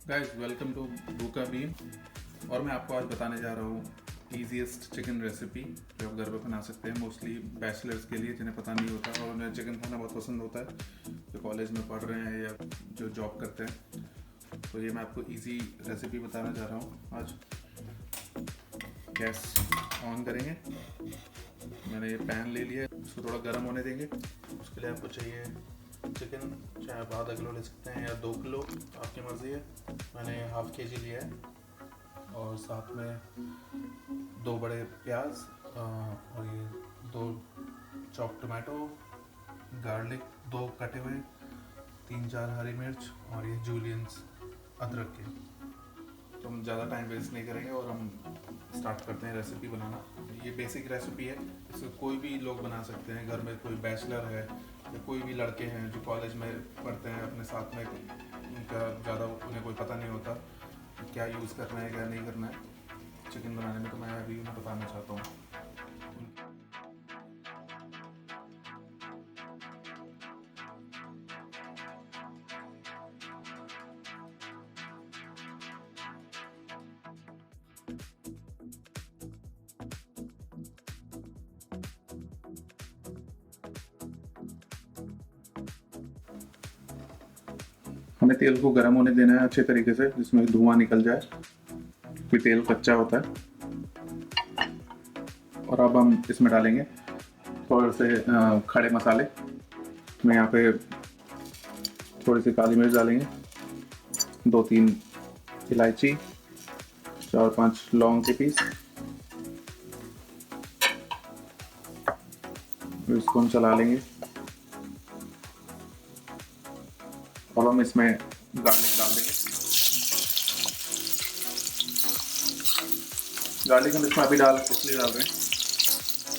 Guys welcome to भूखा beam. और मैं आपको आज बताने जा रहा हूँ ईजीएस्ट चिकन रेसिपी जो आप घर पे बना सकते हैं, मोस्टली बैचलर्स के लिए जिन्हें पता नहीं होता और उन्हें चिकन खाना बहुत पसंद होता है, जो कॉलेज में पढ़ रहे हैं या जो जॉब करते हैं। तो ये मैं आपको इजी रेसिपी बताना जा रहा हूँ आज। गैस ऑन करेंगे। मैंने ये पैन ले लिया है, इसको थोड़ा गर्म होने देंगे। उसके लिए आपको चाहिए चिकन, चाहे आप आधा किलो ले सकते हैं या 2 किलो, आपकी मर्ज़ी है। मैंने हाफ के जी लिया है और साथ में 2 बड़े प्याज और ये 2 चॉप टमाटो, गार्लिक 2 कटे हुए, 3-4 हरी मिर्च और ये जूलियंस अदरक के। तो हम ज़्यादा टाइम वेस्ट नहीं करेंगे और हम स्टार्ट करते हैं रेसिपी बनाना। ये बेसिक रेसिपी है, इसे कोई भी लोग बना सकते हैं। घर में कोई बैचलर है या कोई भी लड़के हैं जो कॉलेज में पढ़ते हैं अपने साथ में, उनका ज़्यादा उन्हें कोई पता नहीं होता क्या यूज़ करना है क्या नहीं करना है चिकन बनाने में, तो मैं अभी उन्हें बताना चाहता हूँ। हमें तेल को गर्म होने देना है अच्छे तरीके से, जिसमें धुआं निकल जाए, फिर तेल कच्चा होता है। और अब हम इसमें डालेंगे थोड़े से खड़े मसाले। मैं यहाँ पे थोड़ी सी काली मिर्च डालेंगे, 2-3 इलायची, 4-5 लौंग के पीस। फिर इसको हम चला लेंगे। अब हम इसमें गार्लिक डाल देंगे। गार्लिक हम इसमें अभी इसलिए डाल रहे हैं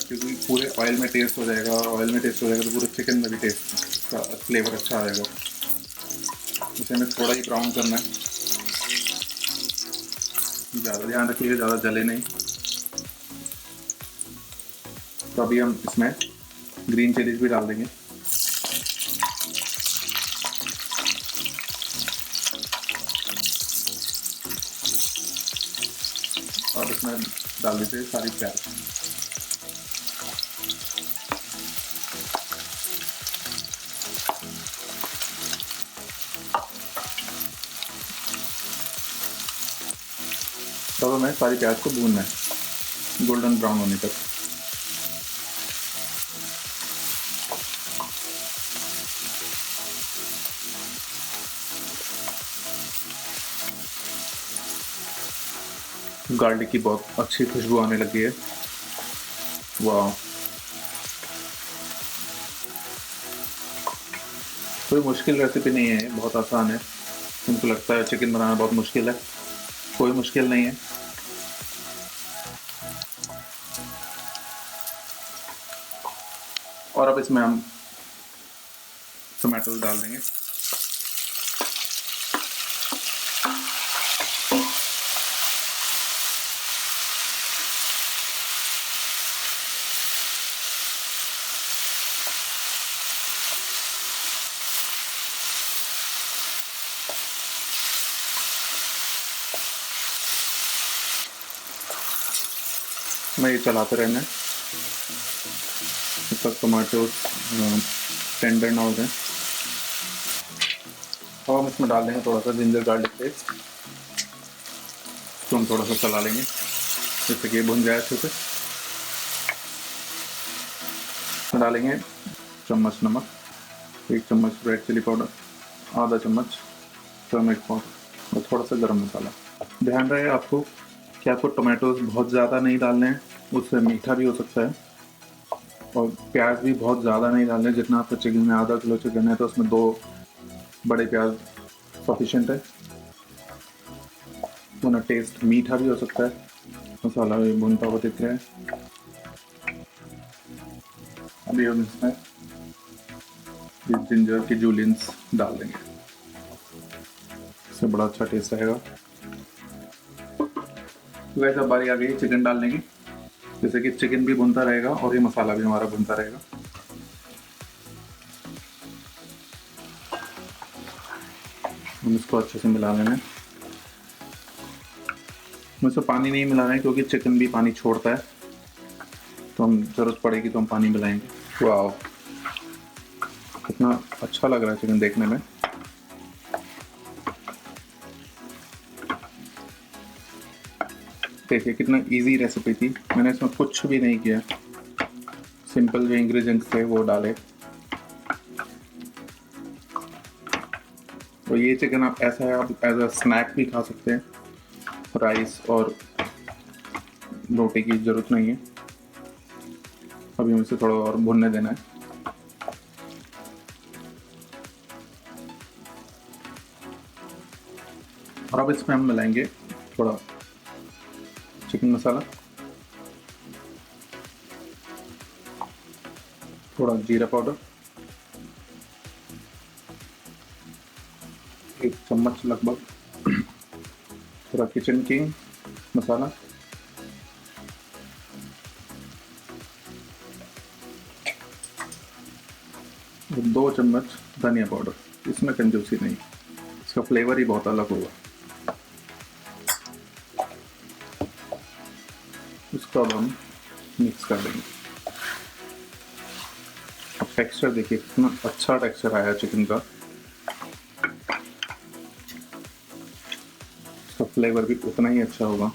क्योंकि पूरे ऑयल में टेस्ट हो जाएगा, और ऑयल में टेस्ट हो जाएगा तो पूरे चिकन में भी टेस्ट का फ्लेवर अच्छा आएगा। इसे हमें थोड़ा ही ब्राउन करना है, ज़्यादा ध्यान रखिएगा ज़्यादा जले नहीं। तो अभी हम इसमें ग्रीन चिलीज भी डाल देंगे। और इसमें डाल देते हैं सारी प्याज। तब हमें सारी प्याज को भूनना है गोल्डन ब्राउन होने तक। गार्लिक की बहुत अच्छी खुशबू आने लगी है। वाह, कोई मुश्किल रेसिपी नहीं है, बहुत आसान है। तुमको लगता है चिकन बनाना बहुत मुश्किल है, कोई मुश्किल नहीं है। और अब इसमें हम टमाटो डाल देंगे। मैं ये चलाते रहना है जब तक टमाटो टेंडर ना हो जाए। और हम इसमें डाल देंगे थोड़ा सा जिंजर गार्लिक पेस्ट, तो हम थोड़ा सा चला लेंगे जैसे कि ये भुन जाए अच्छे से। इसमें डालेंगे चम्मच नमक, 1 चम्मच रेड चिली पाउडर, आधा चम्मच टर्मरिक पाउडर और थोड़ा सा गरम मसाला। ध्यान रहे आपको कि आपको टमाटोज बहुत ज़्यादा नहीं डालने हैं, उससे मीठा भी हो सकता है। और प्याज भी बहुत ज़्यादा नहीं डालने, जितना आपका चिकन में आधा किलो चिकन है तो उसमें 2 बड़े प्याज सफिशेंट है, वरना टेस्ट मीठा भी हो सकता है। मसाला भी भुनता हुआ दिख रहा है। अभी हम इसमें जिंजर की जूलियंस डाल देंगे, इससे बड़ा अच्छा टेस्ट आएगा। वैसे अब बारी आ गई चिकन डालने की, जैसे कि चिकन भी भुनता रहेगा और ये मसाला भी हमारा भुनता रहेगा। हम इसको अच्छे से मिला लेना है। इसमें से पानी नहीं मिला रहे हैं क्योंकि चिकन भी पानी छोड़ता है, तो हम ज़रूरत पड़ेगी तो हम पानी मिलाएंगे। वाह, कितना अच्छा लग रहा है चिकन देखने में। देखिए कितना इजी रेसिपी थी, मैंने इसमें कुछ भी नहीं किया, सिंपल जो इंग्रेडिएंट्स थे वो डाले। तो ये चिकन आप ऐसा है, आप एज अ स्नैक भी खा सकते हैं, राइस और रोटी की ज़रूरत नहीं है। अभी हमें इसे थोड़ा और भुनने देना है। और अब इसमें हम मिलाएंगे थोड़ा चिकन मसाला, थोड़ा जीरा पाउडर, 1 चम्मच लगभग, थोड़ा किचन किंग मसाला, और 2 चम्मच धनिया पाउडर। इसमें कंजूसी नहीं, इसका फ्लेवर ही बहुत अलग होगा। इसको अब हम मिक्स कर देंगे। अब टेक्सचर देखिए कितना अच्छा टेक्सचर आया चिकन का, इसका फ्लेवर भी उतना ही अच्छा होगा।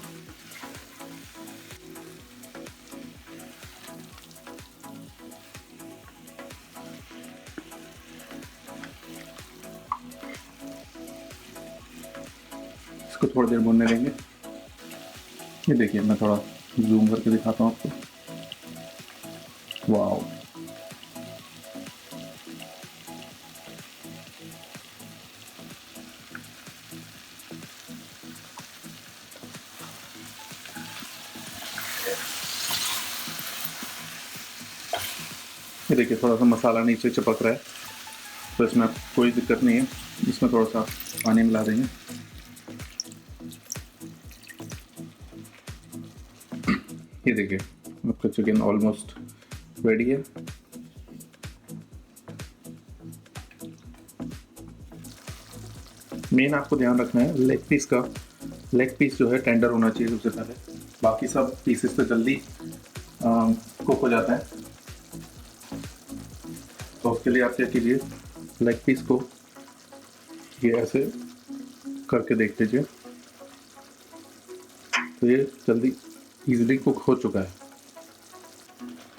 इसको थोड़ी देर भूनने देंगे। ये देखिए मैं थोड़ा जूम करके दिखाता हूँ आपको। वाओ, ये देखिए थोड़ा सा मसाला नीचे चिपक रहा है, तो इसमें कोई दिक्कत नहीं है, इसमें थोड़ा सा पानी मिला देंगे। ये देखिए आपका चिकन ऑलमोस्ट रेडी है। मेन आपको ध्यान रखना है लेग पीस का, लेग पीस जो है टेंडर होना चाहिए सबसे पहले, बाकी सब पीसेस तो जल्दी कुक हो जाता है। तो उसके लिए आप क्या कीजिए, लेग पीस को ये ऐसे करके देख लीजिए, तो ये जल्दी इजीली कुक हो चुका है।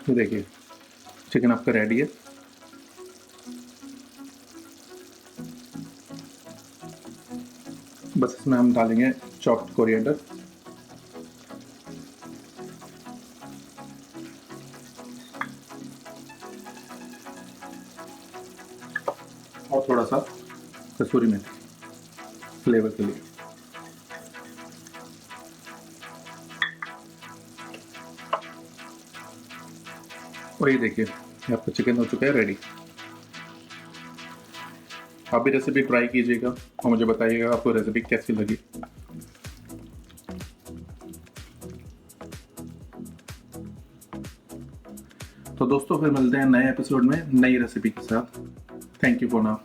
ये देखिए चिकन आपका रेडी है। बस इसमें हम डालेंगे चॉप्ड कोरिएंडर, और थोड़ा सा कसूरी मेथी फ्लेवर के लिए। और ये देखिए आपका चिकन हो चुका है रेडी। आप भी रेसिपी ट्राई कीजिएगा और मुझे बताइएगा आपको रेसिपी कैसी लगी। तो दोस्तों फिर मिलते हैं नए एपिसोड में नई रेसिपी के साथ। Thank you for now.